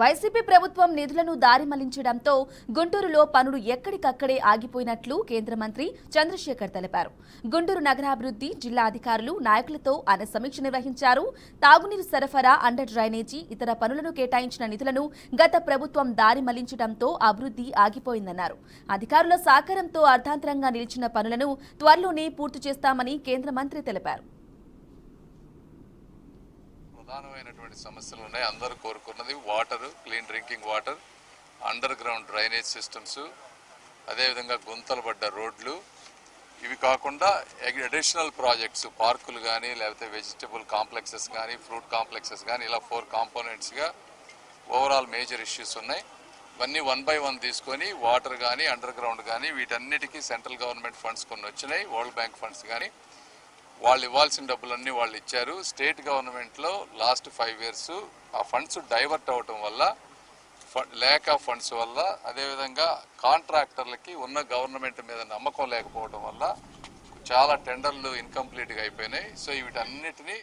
YCP ప్రభుత్వం నిధులను దారి మళ్లించడంతో గుంటూరులో పనులు ఎక్కడికక్కడే ఆగిపోయినట్లు కేంద్ర మంత్రి చంద్రశేఖర్ తెలిపారు. గుంటూరు నగరాభివృద్ధి జిల్లా అధికారులు నాయకులతో ఆయన సమీక్ష నిర్వహించారు. తాగునీరు సరఫరా, అండర్ డ్రైనేజీ, ఇతర పనులను కేటాయించిన నిధులను గత ప్రభుత్వం దారి మళ్లించడంతో అభివృద్ధి ఆగిపోయిందన్నారు. అధికారుల సహకారంతో అర్ధాంతరంగా నిలిచిన పనులను త్వరలోనే పూర్తి చేస్తామని కేంద్ర మంత్రి తెలిపారు. ప్రధానమైనటువంటి సమస్యలు ఉన్నాయి. అందరూ కోరుకున్నది water, clean drinking water, under ground drainage systems, అదేవిధంగా గుంతలు పడ్డ రోడ్లు. ఇవి కాకుండా అడిషనల్ ప్రాజెక్ట్స్, పార్కులు కానీ, లేకపోతే వెజిటబుల్ కాంప్లెక్సెస్ కానీ, ఫ్రూట్ కాంప్లెక్సెస్ కానీ, ఇలా 4 కాంపోనెంట్స్గా ఓవరాల్ మేజర్ ఇష్యూస్ ఉన్నాయి. ఇవన్నీ 1 by 1 తీసుకొని వాటర్ కానీ, అండర్ గ్రౌండ్ కానీ, వీటన్నిటికీ సెంట్రల్ గవర్నమెంట్ ఫండ్స్ కొన్ని వచ్చినాయి, వరల్డ్ బ్యాంక్ ఫండ్స్ కానీ. వాళ్ళు ఇవ్వాల్సిన డబ్బులన్నీ వాళ్ళు ఇచ్చారు. స్టేట్ గవర్నమెంట్లో లాస్ట్ 5 years ఆ ఫండ్స్ డైవర్ట్ అవటం వల్ల, ల్యాక్ ఆఫ్ ఫండ్స్ వల్ల, అదేవిధంగా కాంట్రాక్టర్లకి ఉన్న గవర్నమెంట్ మీద నమ్మకం లేకపోవడం వల్ల చాలా టెండర్లు ఇన్కంప్లీట్గా అయిపోయినాయి. సో వీటన్నిటినీ